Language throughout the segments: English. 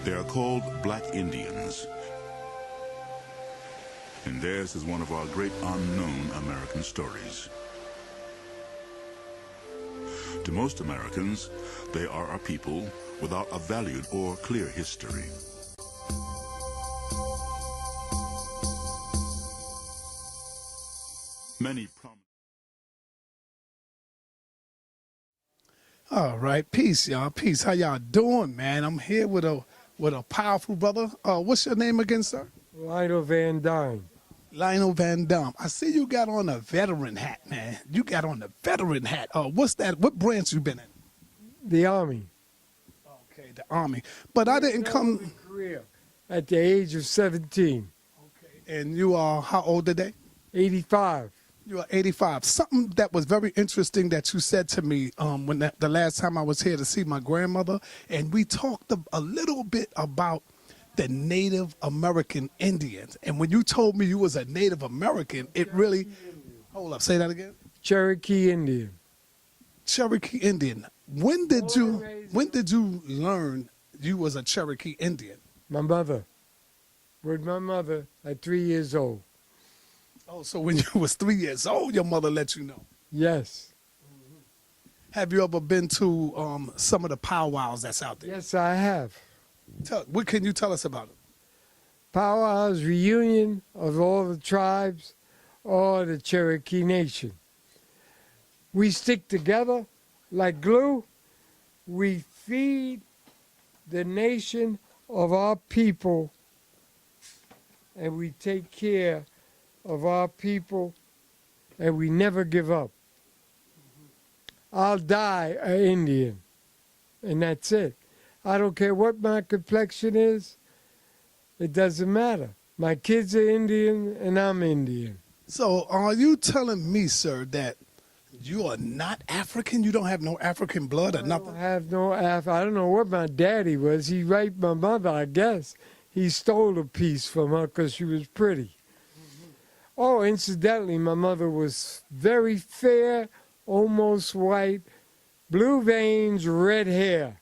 They are called Black Indians. And theirs is one of our great unknown American stories. To most Americans, they are a people without a valued or clear history. Many All right, peace, y'all. Peace. How y'all doing, man? I'm here with a powerful brother. What's your name again, sir? Lionel Van Dyne. Lionel Van Dyne. I see you got on a veteran hat, man. You got on the veteran hat. What's that? What branch you been in? The Army. Okay, the Army. But I didn't come. Career at the age of 17. Okay. And you are how old today? 85. You are 85. Something that was very interesting that you said to me when the last time I was here to see my grandmother, and we talked a little bit about the Native American Indians. And when you told me you was a Native American, it really... Hold up, say that again? Cherokee Indian. Cherokee Indian. When did you learn you was a Cherokee Indian? My mother. With my mother at 3 years old. Oh, so when you was 3 years old, your mother let you know? Yes. Have you ever been to some of the powwows that's out there? Yes, I have. What can you tell us about it? Powwows, reunion of all the tribes or the Cherokee Nation. We stick together like glue. We feed the nation of our people, and we take care of our people, and we never give up. I'll die an Indian, and that's it. I don't care what my complexion is. It doesn't matter. My kids are Indian, and I'm Indian. So are you telling me, sir, that you are not African? You don't have no African blood or nothing? I have no I don't know what my daddy was. He raped my mother, I guess. He stole a piece from her because she was pretty. Oh, incidentally, my mother was very fair, almost white, blue veins, red hair.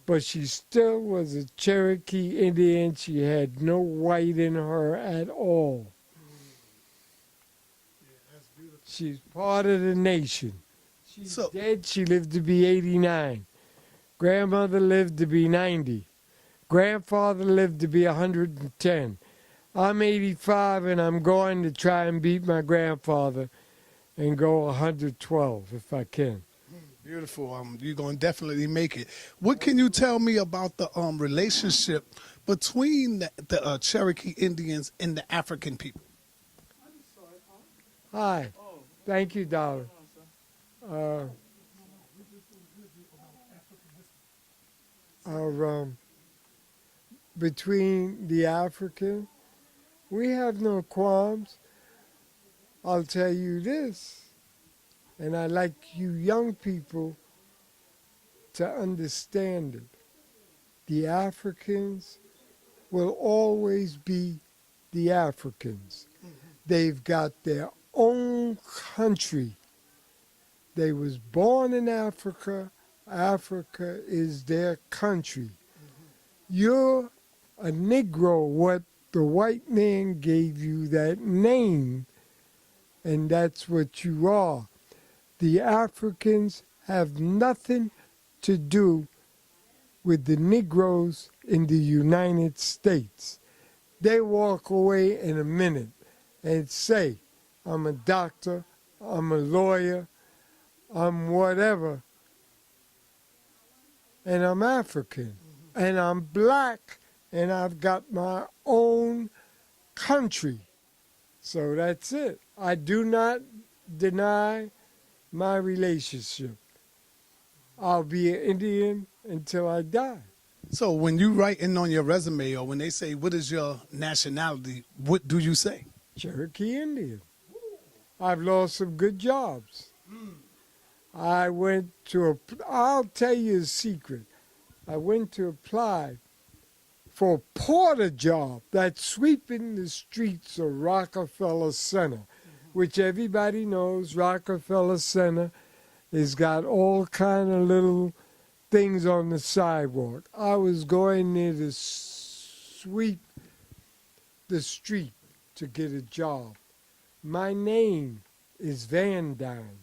But she still was a Cherokee Indian. She had no white in her at all. She's part of the nation. She's dead. She lived to be 89. Grandmother lived to be 90. Grandfather lived to be 110. I'm 85, and I'm going to try and beat my grandfather and go 112 if I can. Beautiful. You're going to definitely make it. What can you tell me about the relationship between the Cherokee Indians and the African people? Hi. Thank you, darling. Between the African, we have no qualms. I'll tell you this, and I'd like you young people to understand it. The Africans will always be the Africans. They've got their own country. They was born in Africa. Africa is their country. You're a Negro, what the white man gave you that name, and that's what you are. The Africans have nothing to do with the Negroes in the United States. They walk away in a minute and say, I'm a doctor, I'm a lawyer, I'm whatever, and I'm African, and I'm black, and I've got my own country. So that's it. I do not deny my relationship. I'll be an Indian until I die. So when you write in on your resume, or when they say, what is your nationality, what do you say? Cherokee Indian. I've lost some good jobs. I went to, I'll tell you a secret. I went to apply for a porter job that's sweeping the streets of Rockefeller Center, which everybody knows Rockefeller Center has got all kind of little things on the sidewalk. I was going there to sweep the street to get a job. My name is Van Dyne.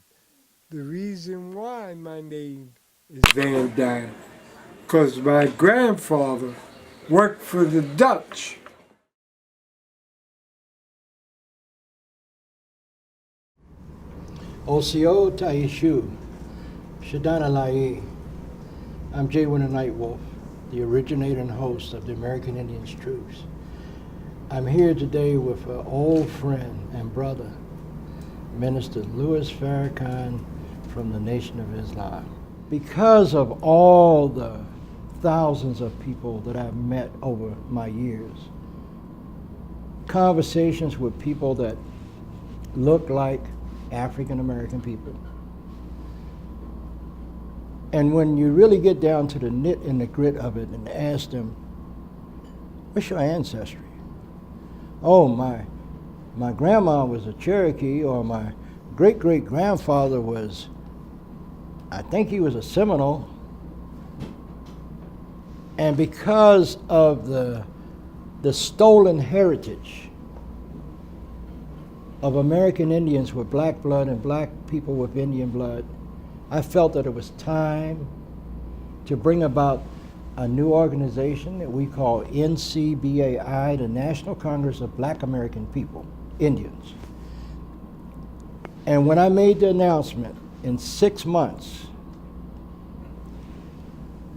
The reason why my name is Van Dyne, because my grandfather worked for the Dutch. Osio Taishu, Shadana Lai. I'm Jay Winter Nightwolf, the originator and host of the American Indians Truths. I'm here today with an old friend and brother, Minister Louis Farrakhan from the Nation of Islam. Because of all the thousands of people that I've met over my years, conversations with people that look like African-American people. And when you really get down to the nit and the grit of it and ask them, what's your ancestry? Oh, my grandma was a Cherokee, or my great-great-grandfather was, I think he was a Seminole. And because of the stolen heritage of American Indians with black blood and black people with Indian blood, I felt that it was time to bring about a new organization that we call NCBA, the National Congress of Black American People, Indians. And when I made the announcement, in 6 months,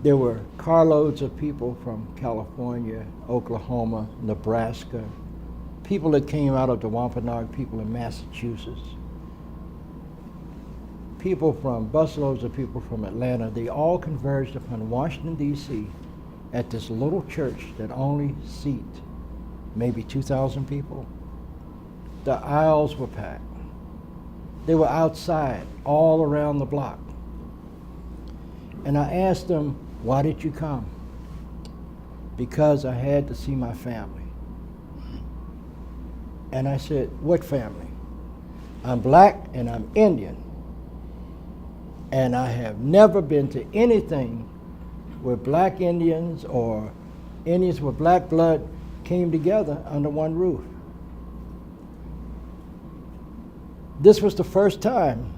there were carloads of people from California, Oklahoma, Nebraska, people that came out of the Wampanoag people in Massachusetts, people from busloads of people from Atlanta. They all converged upon Washington, D.C. at this little church that only seat maybe 2,000 people. The aisles were packed. They were outside all around the block. And I asked them, why did you come? Because I had to see my family. And I said, what family? I'm black and I'm Indian. And I have never been to anything where black Indians or Indians with black blood came together under one roof. This was the first time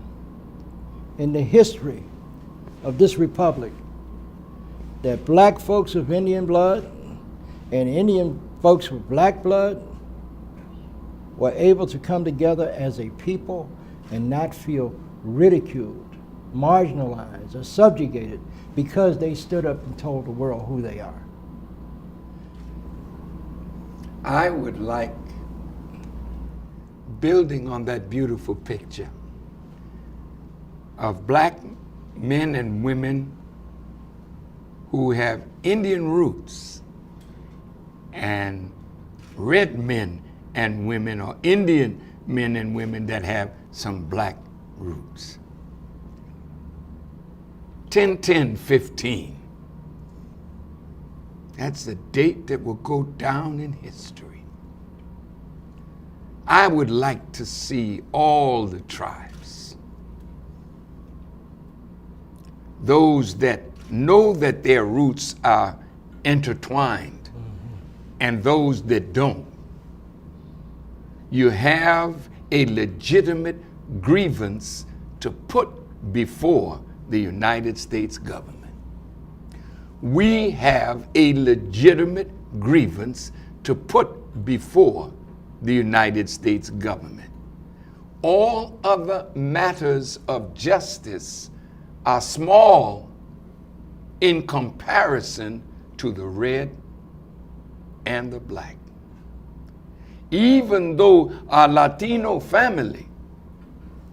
in the history of this republic that black folks with Indian blood and Indian folks with black blood were able to come together as a people and not feel ridiculed, marginalized, or subjugated because they stood up and told the world who they are. I would like, building on that beautiful picture of black men and women who have Indian roots and red men and women, or Indian men and women that have some black roots. 10/10/15. That's the date that will go down in history. I would like to see all the tribes, those that know that their roots are intertwined, and those that don't. You have a legitimate grievance to put before the United States government. We have a legitimate grievance to put before the United States government. All other matters of justice are small in comparison to the red and the black. Even though our Latino family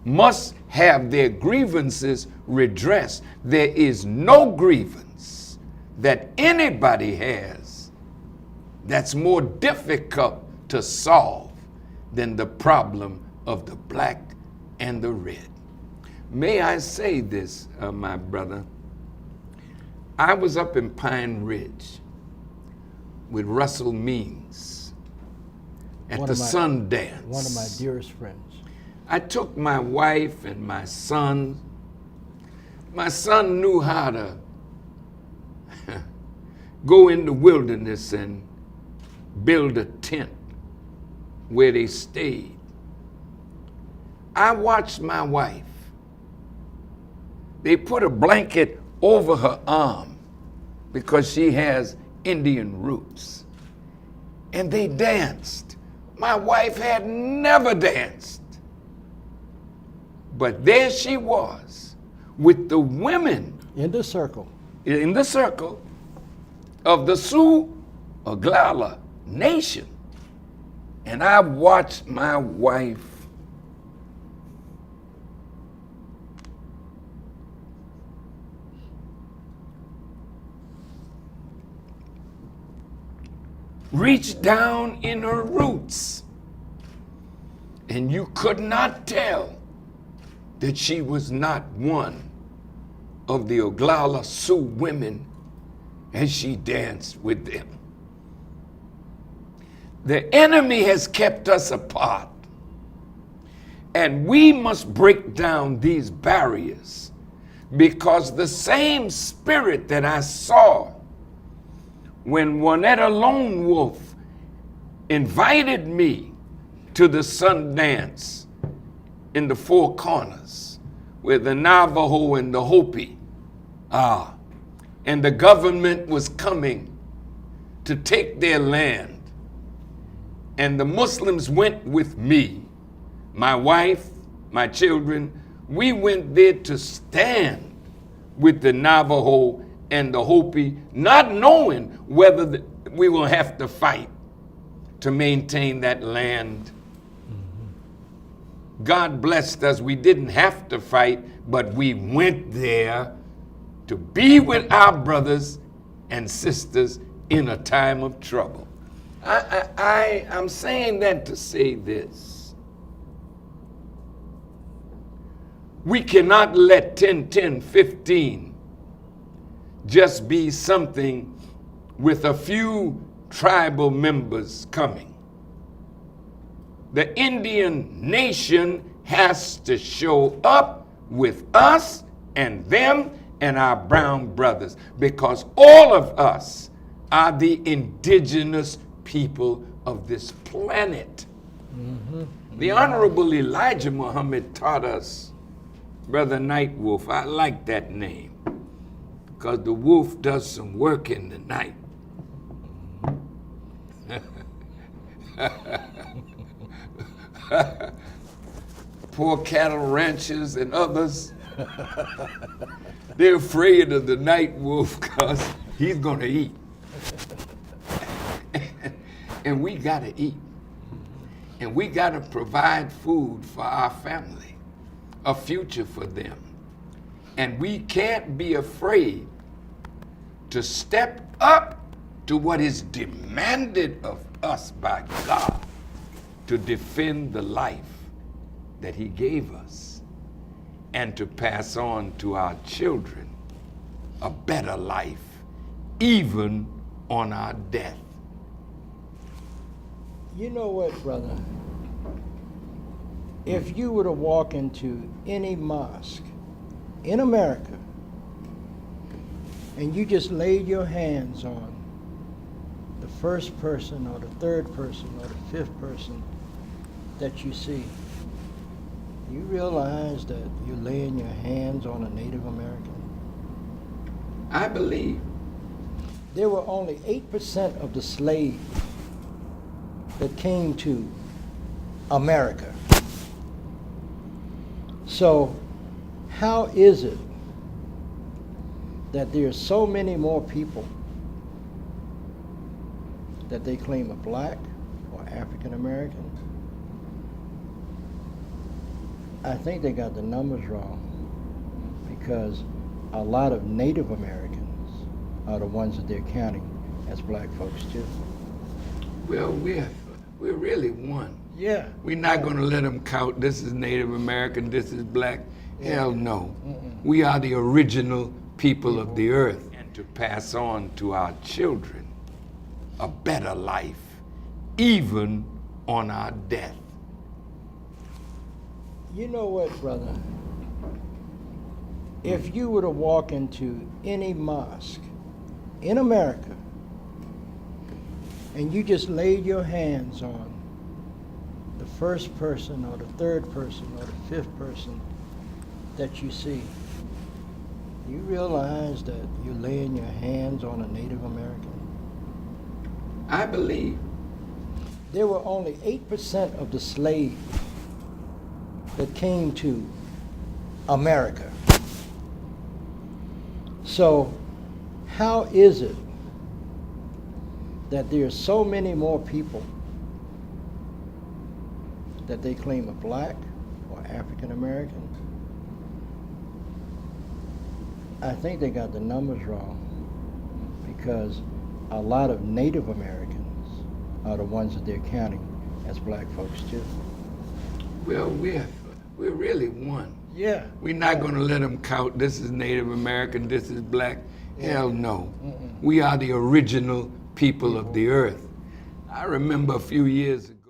must have their grievances redressed, there is no grievance that anybody has that's more difficult to solve than the problem of the black and the red. May I say this, my brother? I was up in Pine Ridge with Russell Means at the Sundance. One of my dearest friends. I took my wife and my son. My son knew how to go in the wilderness and build a tent where they stayed. I watched my wife. They put a blanket over her arm because she has Indian roots. And they danced. My wife had never danced. But there she was with the women In the circle. of the Sioux Oglala Nation. And I watched my wife reach down in her roots, and you could not tell that she was not one of the Oglala Sioux women as she danced with them. The enemy has kept us apart, and we must break down these barriers, because the same spirit that I saw when Juanetta Lone Wolf invited me to the Sundance in the Four Corners, where the Navajo and the Hopi are, and the government was coming to take their land, and the Muslims went with me, my wife, my children. We went there to stand with the Navajo and the Hopi, not knowing whether we will have to fight to maintain that land. God blessed us. We didn't have to fight, but we went there to be with our brothers and sisters in a time of trouble. I'm saying that to say this. We cannot let 10-10-15 just be something with a few tribal members coming. The Indian nation has to show up with us and them and our brown brothers, because all of us are the indigenous people of this planet. The Honorable Elijah Muhammad taught us, Brother Nightwolf, I like that name, because the wolf does some work in the night. Poor cattle ranchers and others, they're afraid of the night wolf because he's gonna eat. And we gotta eat. And we gotta provide food for our family, a future for them. And we can't be afraid to step up to what is demanded of us by God, to defend the life that He gave us and to pass on to our children a better life, even on our death. You know what, brother? If you were to walk into any mosque in America and you just laid your hands on the first person or the third person or the fifth person that you see, you realize that you're laying your hands on a Native American? I believe There were only 8% of the slaves that came to America. So how is it that there are so many more people that they claim are black or African American? I think they got the numbers wrong, because a lot of Native Americans are the ones that they're counting as black folks too. well, we're really one. Yeah. We're not going to let them count this is Native American, this is black. Hell no. We are the original people of the earth, and to pass on to our children a better life, even on our death. You know what, brother? If you were to walk into any mosque in America, and you just laid your hands on the first person or the third person or the fifth person that you see, you realize that you're laying your hands on a Native American? I believe. There were only 8% of the slaves that came to America. So how is it that there are so many more people that they claim are black or African American? I think they got the numbers wrong, because a lot of Native Americans are the ones that they're counting as black folks too. Well, we're really one. Yeah. We're not going to let them count this is Native American, this is black. Yeah. Hell no. We are the original people of the earth. I remember a few years ago,